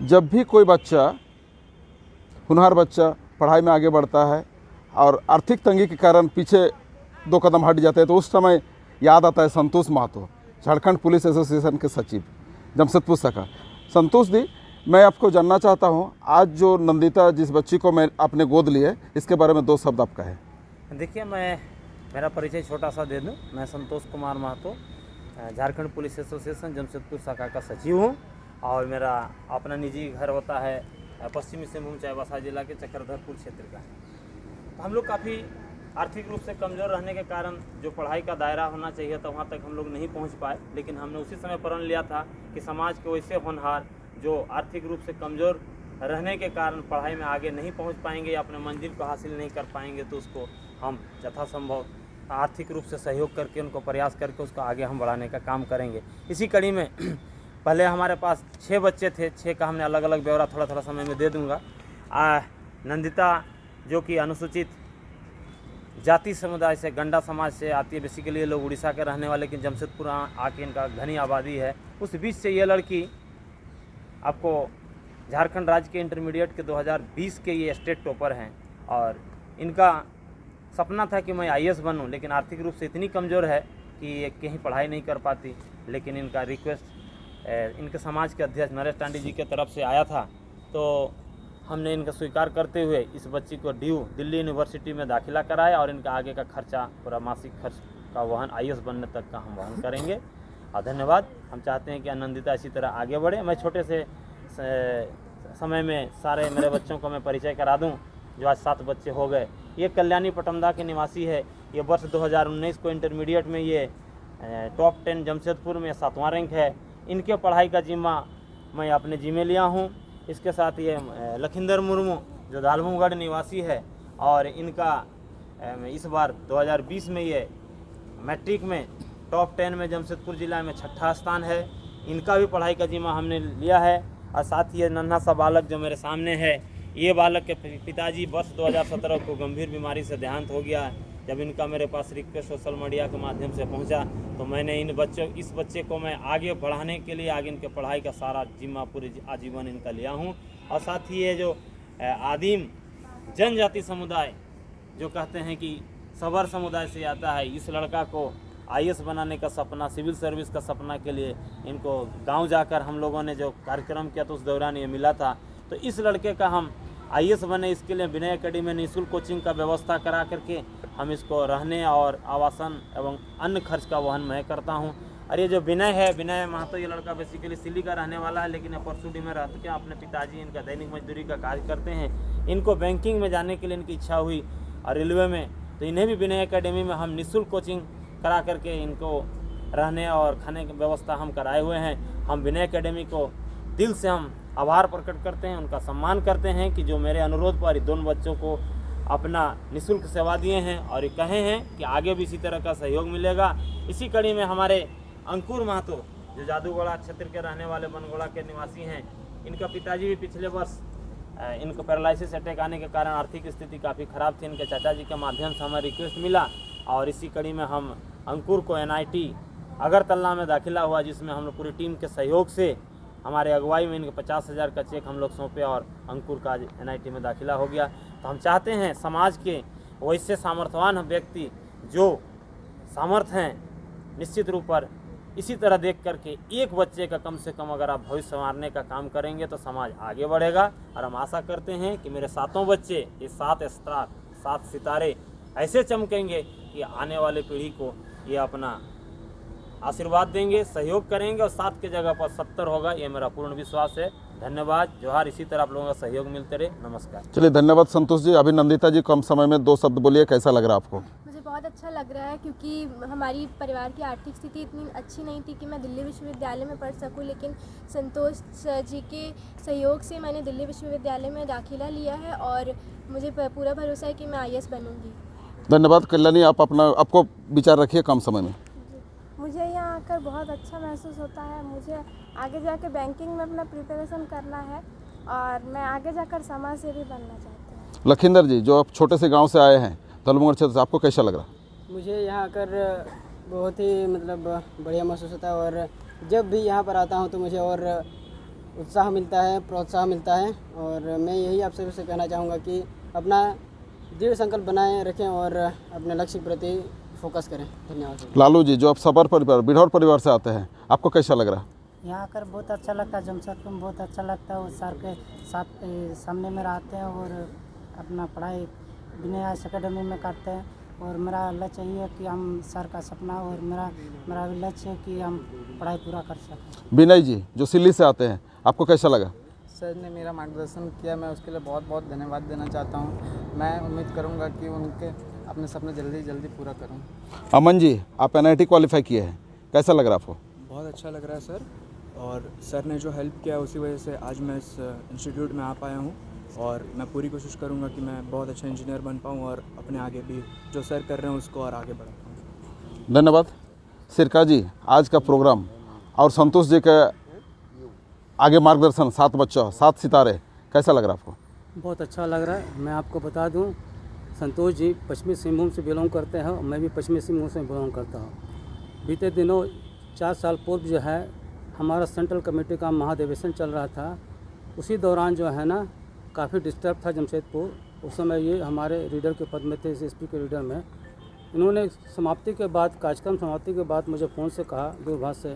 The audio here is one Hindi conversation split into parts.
जब भी कोई बच्चा, होनहार बच्चा पढ़ाई में आगे बढ़ता है और आर्थिक तंगी के कारण पीछे 2 कदम हट जाते हैं, तो उस समय याद आता है संतोष महतो, झारखंड पुलिस एसोसिएशन के सचिव, जमशेदपुर शाखा। संतोष दी, मैं आपको जानना चाहता हूं, आज जो नंदिता जिस बच्ची को मैं अपने गोद लिए, इसके बारे में 2 शब्द आप कहें। देखिए, मेरा परिचय छोटा सा दे दूं। मैं संतोष कुमार महतो, झारखंड पुलिस एसोसिएशन जमशेदपुर शाखा का सचिव हूं और मेरा अपना निजी घर होता है पश्चिमी सिंहभूम चाईबासा जिला के चक्रधरपुर क्षेत्र का। तो हम लोग काफ़ी आर्थिक रूप से कमज़ोर रहने के कारण जो पढ़ाई का दायरा होना चाहिए था वहाँ तक हम लोग नहीं पहुँच पाए, लेकिन हमने उसी समय प्रण लिया था कि समाज के वैसे होनहार जो आर्थिक रूप से कमज़ोर रहने के कारण पढ़ाई में आगे नहीं पहुँच पाएंगे या अपने मंजिल को हासिल नहीं कर पाएंगे, तो उसको हम यथासंभव आर्थिक रूप से सहयोग करके, उनको प्रयास करके उसको आगे हम बढ़ाने का काम करेंगे। इसी कड़ी में पहले हमारे पास 6 बच्चे थे, 6 का हमने अलग अलग ब्यौरा थोड़ा समय में दे दूँगा। नंदिता जो कि अनुसूचित जाति समुदाय से, गंडा समाज से आती है, बेसिकली ये लोग उड़ीसा के रहने वाले, लेकिन जमशेदपुर आके इनका घनी आबादी है। उस बीच से ये लड़की आपको झारखंड राज्य के इंटरमीडिएट के 2020 के ये स्टेट टॉपर हैं और इनका सपना था कि मैं आईएएस बनूं, लेकिन आर्थिक रूप से इतनी कमज़ोर है कि ये कहीं पढ़ाई नहीं कर पाती। लेकिन इनका रिक्वेस्ट इनके समाज के अध्यक्ष नरेश टांडी जी के तरफ से आया था, तो हमने इनका स्वीकार करते हुए इस बच्ची को ड्यू दिल्ली यूनिवर्सिटी में दाखिला कराया और इनका आगे का खर्चा, पूरा मासिक खर्च का वहन आईएएस बनने तक का हम वहन करेंगे। और धन्यवाद। हम चाहते हैं कि आनंदिता इसी तरह आगे बढ़े। मैं छोटे से समय में सारे मेरे बच्चों को मैं परिचय करा दूं, जो आज 7 बच्चे हो गए। ये कल्याणी पटमदा के निवासी है। ये वर्ष 2019 को इंटरमीडिएट में ये टॉप 10 जमशेदपुर में 7वां रैंक है। इनके पढ़ाई का जिम्मा मैं अपने जिम्मे लिया हूँ। इसके साथ ये लखिंदर मुर्मू जो दालभूगढ़ निवासी है और इनका इस बार 2020 में ये मैट्रिक में टॉप 10 में जमशेदपुर जिला में 6ठा स्थान है। इनका भी पढ़ाई का जिम्मा हमने लिया है। और साथ ही ये नन्हा सा बालक जो मेरे सामने है, ये बालक के पिताजी वर्ष 2017 को गंभीर बीमारी से देहांत हो गया। जब इनका मेरे पास रिक्वेस्ट सोशल मीडिया के माध्यम से पहुंचा, तो मैंने इस बच्चे को मैं आगे बढ़ाने के लिए आगे इनके पढ़ाई का सारा जिम्मा पूरे आजीवन इनका लिया हूं। और साथ ही ये जो आदिम जनजाति समुदाय जो कहते हैं कि सबर समुदाय से आता है, इस लड़का को आईएएस बनाने का सपना, सिविल सर्विस का सपना के लिए इनको गांव जाकर हम लोगों ने जो कार्यक्रम किया तो उस दौरान ये मिला था। तो इस लड़के का हम आईएएस बने, इसके लिए विनय एकेडमी में निःशुल्क कोचिंग का व्यवस्था करा करके हम इसको रहने और आवासन एवं अन्य खर्च का वहन मैं करता हूं। और ये जो विनय है, विनय महतो, ये लड़का बेसिकली सिल्ली का रहने वाला है, लेकिन परसुडी में रहते क्या अपने पिताजी इनका दैनिक मजदूरी का कार्य करते हैं। इनको बैंकिंग में जाने के लिए इनकी इच्छा हुई और रेलवे में, तो इन्हें भी विनय एकेडमी में हम निःशुल्क कोचिंग करा करके इनको रहने और खाने की व्यवस्था हम कराए हुए हैं। हम विनय एकेडमी को दिल से हम आभार प्रकट करते हैं, उनका सम्मान करते हैं कि जो मेरे अनुरोध पर दोनों बच्चों को अपना निःशुल्क सेवा दिए हैं और ये कहे हैं कि आगे भी इसी तरह का सहयोग मिलेगा। इसी कड़ी में हमारे अंकुर महतो जो जादूगोड़ा क्षेत्र के रहने वाले बनगोड़ा के निवासी हैं, इनका पिताजी भी पिछले वर्ष इनको पैरालिसिस अटैक आने के कारण आर्थिक स्थिति काफ़ी ख़राब थी। इनके चाचा जी के माध्यम से हमें रिक्वेस्ट मिला और इसी कड़ी में हम अंकुर को NIT अगरतला में दाखिला हुआ, जिसमें हम लोग पूरी टीम के सहयोग से हमारे अगुवाई में इनके 50,000 का चेक हम लोग सौंपे और अंकुर का NIT में दाखिला हो गया। तो हम चाहते हैं समाज के वैसे सामर्थ्यवान व्यक्ति जो सामर्थ्य हैं, निश्चित रूप पर इसी तरह देख करके एक बच्चे का कम से कम अगर आप भविष्य संवारने का काम करेंगे तो समाज आगे बढ़ेगा। और हम आशा करते हैं कि मेरे 7 बच्चे, ये 7 स्टार, 7 सितारे ऐसे चमकेंगे कि आने वाले पीढ़ी को ये अपना आशीर्वाद देंगे, सहयोग करेंगे और 7 की जगह पर 70 होगा, ये मेरा पूर्ण विश्वास है। धन्यवाद, जोहार। इसी तरह आप लोगों का सहयोग मिलते रहे। नमस्कार। चलिए, धन्यवाद संतोष जी। अभी नंदिता जी, कम समय में 2 शब्द बोलिए, कैसा लग रहा है आपको? मुझे बहुत अच्छा लग रहा है, क्योंकि हमारी परिवार की आर्थिक स्थिति इतनी अच्छी नहीं थी कि मैं दिल्ली विश्वविद्यालय में पढ़ सकूं, लेकिन संतोष जी के सहयोग से मैंने दिल्ली विश्वविद्यालय में दाखिला लिया है और मुझे पूरा भरोसा है कि मैं IAS बनूंगी। धन्यवाद। कल्याणी, आप आपको विचार रखिए कम समय में। मुझे यहाँ आकर बहुत अच्छा महसूस होता है। मुझे आगे जाकर बैंकिंग में अपना प्रिपरेशन करना है और मैं आगे जाकर समाज सेवी बनना चाहती हूँ। लखिंदर जी, जो आप छोटे से गांव से आए हैं दालभूगढ़ क्षेत्र से, आपको कैसा लग रहा? मुझे यहाँ आकर बहुत ही बढ़िया महसूस होता है और जब भी यहाँ पर आता हूँ तो मुझे और उत्साह मिलता है, प्रोत्साहन मिलता है। और मैं यही आप सभी से कहना चाहूँगा कि अपना दृढ़ संकल्प बनाए रखें और अपने लक्ष्य के प्रति फोकस करें। धन्यवाद। लालू जी, जो आप सबर परिवार बिढ़ौर परिवार से आते हैं, आपको कैसा लग रहा है? यहाँ आकर बहुत अच्छा लगता है। जमशेदपुर में बहुत अच्छा लगता है। वो सर के साथ सामने में रहते हैं और अपना पढ़ाई विनय आइस अकेडमी में करते हैं। और मेरा लक्ष्य यही है कि हम सर का सपना और मेरा भी लक्ष्य है कि हम पढ़ाई पूरा कर सकें। विनय जी, जो सिल्ली से आते हैं, आपको कैसा लगा? सर ने मेरा मार्गदर्शन किया, मैं उसके लिए बहुत बहुत धन्यवाद देना चाहता हूँ। मैं उम्मीद करूँगा कि उनके अपने सपने जल्दी जल्दी पूरा करूँ। अमन जी, आप NIT क्वालिफाई किए हैं, कैसा लग रहा है आपको? बहुत अच्छा लग रहा है सर। और सर ने जो हेल्प किया उसी वजह से आज मैं इस इंस्टीट्यूट में आ पाया हूँ। और मैं पूरी कोशिश करूँगा कि मैं बहुत अच्छा इंजीनियर बन पाऊँ और अपने आगे भी जो सर कर रहे हैं उसको और आगे बढ़ा पाऊँ। धन्यवाद। सिरका जी, आज का प्रोग्राम और संतोष जी का आगे मार्गदर्शन, 7 बच्चा 7 सितारे, कैसा लग रहा है आपको? बहुत अच्छा लग रहा है। मैं आपको बता दूं, संतोष जी पश्चिमी सिंहभूम से बिलोंग करते हैं और मैं भी पश्चिमी सिंहभूम से बिलोंग करता हूं। बीते दिनों 4 साल पूर्व जो है हमारा सेंट्रल कमेटी का महाधिवेशन चल रहा था। उसी दौरान जो है ना काफ़ी डिस्टर्ब था जमशेदपुर। उस समय ये हमारे रीडर के पद में थे, SSP के रीडर में। इन्होंने समाप्ति के बाद, कार्यक्रम समाप्ति के बाद मुझे फ़ोन से कहा दूरभाष से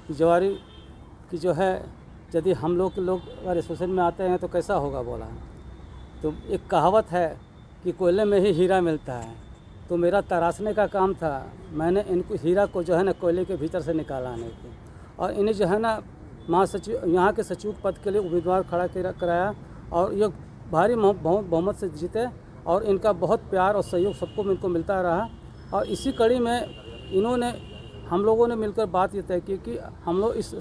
कि जवारी कि जो है यदि हम लोग अगर एसोसिएशन में आते हैं तो कैसा होगा बोला। तो एक कहावत है कि कोयले में ही हीरा मिलता है। तो मेरा तराशने का काम था। मैंने इनको हीरा को जो है ना कोयले के भीतर से निकाला आने की, और इन्हें जो है ना महासचिव, यहाँ के सचिव पद के लिए उम्मीदवार खड़ा कराया और ये भारी बहुमत से जीते। और इनका बहुत प्यार और सहयोग सबको इनको मिलता रहा। और इसी कड़ी में इन्होंने, हम लोगों ने मिलकर बात ये तय की कि हम लोग इस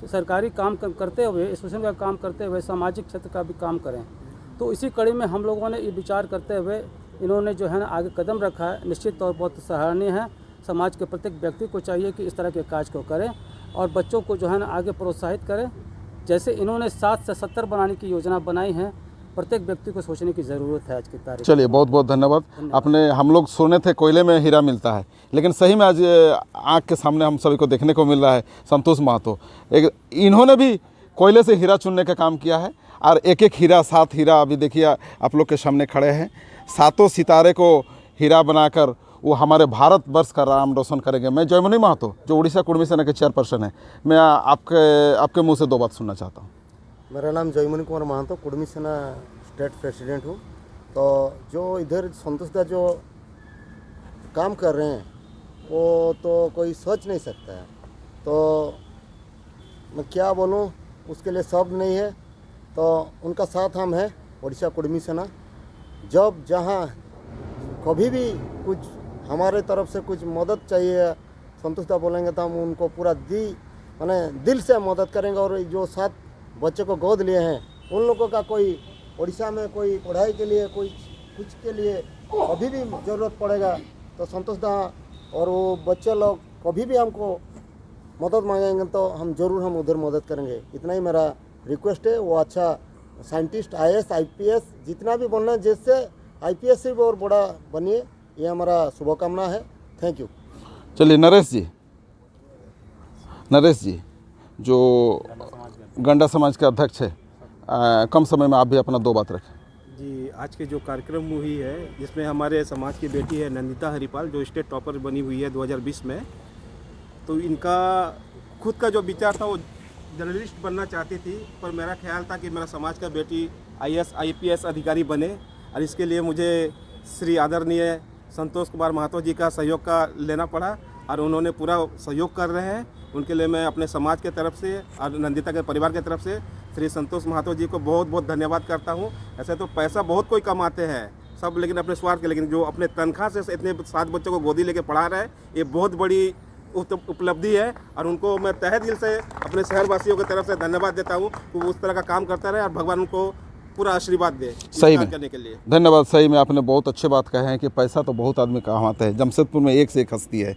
सरकारी काम करते हुए, एसोसिएशन का काम करते हुए सामाजिक क्षेत्र का भी काम करें। तो इसी कड़ी में हम लोगों ने ये विचार करते हुए इन्होंने जो है ना आगे कदम रखा है। निश्चित तौर पर बहुत सराहनीय है। समाज के प्रत्येक व्यक्ति को चाहिए कि इस तरह के कार्य को करें और बच्चों को जो है ना आगे प्रोत्साहित करें। जैसे इन्होंने 7 से 70 बनाने की योजना बनाई है, प्रत्येक व्यक्ति को सोचने की ज़रूरत है आज की तारीख। चलिए, बहुत बहुत धन्यवाद। आपने, हम लोग सुने थे कोयले में हीरा मिलता है, लेकिन सही में आज आँख के सामने हम सभी को देखने को मिल रहा है। संतोष महतो, इन्होंने भी कोयले से हीरा चुनने का काम किया है और एक एक हीरा, 7 हीरा अभी देखिए आप लोग के सामने खड़े हैं। 7 सितारे को हीरा बनाकर वो हमारे भारत वर्ष का नाम रोशन करेंगे। मैं जयमुनि महतो, जो उड़ीसा कुर्मी सेना के चेयरपर्सन है, मैं आपके मुँह से 2 बात सुनना चाहता हूँ। मेरा नाम जयमुनि कुमार महतो, कुर्मी सेना स्टेट प्रेसिडेंट हूँ। तो जो इधर संतोष दा जो काम कर रहे हैं वो तो कोई सोच नहीं सकता है। तो मैं क्या बोलूँ, उसके लिए शब्द नहीं है। तो उनका साथ हम हैं, उड़ीसा कुर्मी सेना। जब जहाँ कभी भी कुछ हमारे तरफ से कुछ मदद चाहिए, संतोष दा बोलेंगे तो हम उनको पूरा दिल से मदद करेंगे। और जो 7 बच्चों को गोद लिए हैं, उन लोगों का कोई उड़ीसा में कोई पढ़ाई के लिए, कोई कुछ के लिए कभी भी ज़रूरत पड़ेगा तो संतोष दा और वो बच्चे लोग कभी भी हमको मदद मांगेंगे तो हम ज़रूर हम उधर मदद करेंगे। इतना ही मेरा रिक्वेस्ट है। वो अच्छा साइंटिस्ट, IAS IPS जितना भी बनना है, जिससे IPS से भी और बड़ा बनिए, ये हमारा शुभकामना है। Thank you. चलिए, नरेश जी जो गंडा समाज के अध्यक्ष है, कम समय में आप भी अपना 2 बात रखें। जी, आज के जो कार्यक्रम हुई है जिसमें हमारे समाज की बेटी है नंदिता हरिपाल, जो स्टेट टॉपर बनी हुई है 2020 में। तो इनका खुद का जो विचार था, वो जर्नलिस्ट बनना चाहती थी, पर मेरा ख्याल था कि मेरा समाज का बेटी IAS IPS अधिकारी बने। और इसके लिए मुझे श्री आदरणीय संतोष कुमार महतो जी का सहयोग का लेना पड़ा और उन्होंने पूरा सहयोग कर रहे हैं। उनके लिए मैं अपने समाज के तरफ से और नंदिता के परिवार के तरफ से श्री संतोष महतो जी को बहुत बहुत धन्यवाद करता हूं। ऐसे तो पैसा बहुत कोई कमाते हैं सब, लेकिन अपने स्वार्थ के, लेकिन जो अपने तनख्वाह से इतने 7 बच्चों को गोदी लेके पढ़ा रहे हैं, ये बहुत बड़ी उपलब्धि है। और उनको मैं तहे दिल से अपने शहरवासियों की तरफ से धन्यवाद देता हूँ कि वो उस तरह का काम करता रहे और भगवान उनको पूरा आशीर्वाद दे सही में करने के लिए। धन्यवाद। सही में आपने बहुत अच्छे बात कहे हैं कि पैसा तो बहुत आदमी कमाते हैं। जमशेदपुर में एक से एक हस्ती है,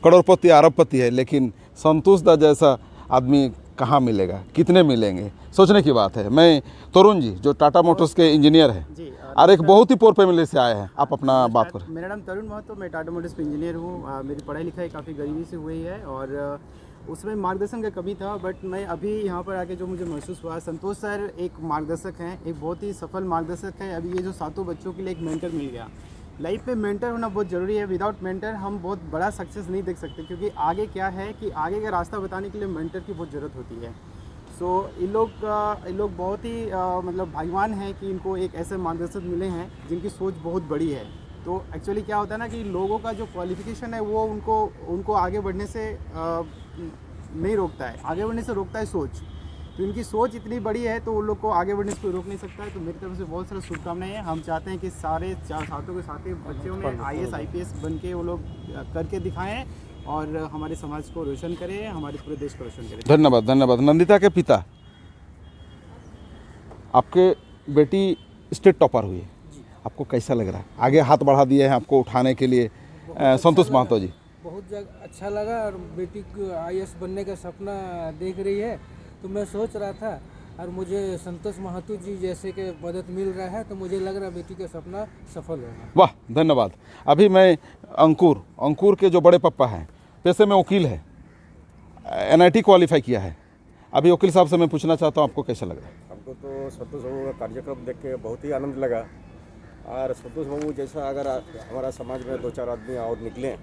करोड़पति अरबपति है, लेकिन संतोष दा जैसा आदमी कहाँ मिलेगा, कितने मिलेंगे, सोचने की बात है। मैं तरुण जी, जो टाटा मोटर्स के इंजीनियर हैं और एक बहुत ही पुअर फैमिली से आए हैं, आप अपना बात करें। मेरा नाम तरुण महतो, मैं टाटा मोटर्स में इंजीनियर हूँ। मेरी पढ़ाई लिखाई काफ़ी गरीबी से हुई है और उसमें मार्गदर्शन का कमी था, बट मैं अभी यहाँ पर आके जो मुझे महसूस हुआ, संतोष सर एक मार्गदर्शक हैं, एक बहुत ही सफल मार्गदर्शक है। अभी ये जो 7 बच्चों के लिए एक मेंटर मिल गया। लाइफ में मेंटर होना बहुत ज़रूरी है। विदाउट मेंटर हम बहुत बड़ा सक्सेस नहीं देख सकते, क्योंकि आगे क्या है कि आगे का रास्ता बताने के लिए मेंटर की बहुत ज़रूरत होती है। सो इन लोग बहुत ही मतलब भाग्यवान हैं कि इनको एक ऐसे मार्गदर्शक मिले हैं जिनकी सोच बहुत बड़ी है। तो एक्चुअली क्या होता है ना कि लोगों का जो क्वालिफिकेशन है वो उनको आगे बढ़ने से नहीं रोकता है, आगे बढ़ने से रोकता है सोच। तो इनकी सोच इतनी बड़ी है तो उन लोग को आगे बढ़ने से कोई रोक नहीं सकता है। तो मेरी तरफ से बहुत सारा शुभकामनाएं हैं। हम चाहते हैं कि सारे 4 सातों के साथ बच्चों में IAS IPS बन के वो लोग करके दिखाएं और हमारे समाज को रोशन करें, हमारे पूरे देश को रोशन करें। धन्यवाद, धन्यवाद। नंदिता के पिता, आपके बेटी स्टेट टॉपर हुई है, आपको कैसा लग रहा है? आगे हाथ बढ़ा दिए हैं आपको उठाने के लिए संतोष महतो जी। बहुत अच्छा लगा, और बेटी को IAS बनने का सपना देख रही है। तो मैं सोच रहा था, और मुझे संतोष महतो जी जैसे के मदद मिल रहा है, तो मुझे लग रहा है बेटी का सपना सफल होगा। वाह, धन्यवाद। अभी मैं अंकुर के जो बड़े पापा हैं, पेशे में वकील है, NIT क्वालिफाई किया है। अभी वकील साहब से मैं पूछना चाहता हूँ, आपको कैसा लग रहा है? हमको तो संतोष बाबू का कार्यक्रम देख के बहुत ही आनंद लगा। और संतोष बाबू जैसा अगर हमारा समाज में 2-4 आदमी और निकलें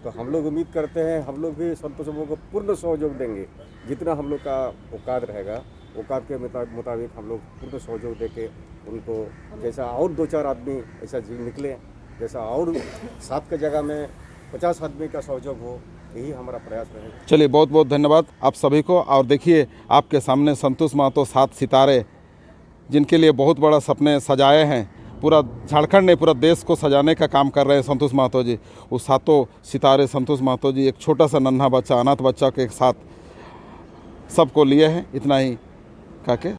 तो हम लोग उम्मीद करते हैं हम लोग भी संतोष बाबू को पूर्ण सहयोग देंगे। जितना हम लोग का औकात रहेगा, औकात के मुताबिक हम लोग पूर्ण सहयोग देके उनको जैसा और 2-4 आदमी ऐसा निकले, जैसा और 7 की जगह में 50 आदमी का सहयोग हो, यही हमारा प्रयास रहेगा। चलिए, बहुत बहुत धन्यवाद आप सभी को। और देखिए आपके सामने संतोष महतो 7 सितारे, जिनके लिए बहुत बड़ा सपने सजाए हैं, पूरा झारखंड ने पूरा देश को सजाने का काम कर रहे हैं संतोष महतो जी। वो 7 सितारे संतोष महतो जी एक छोटा सा नन्हा बच्चा, अनाथ बच्चा के साथ सबको लिए हैं। इतना ही कह के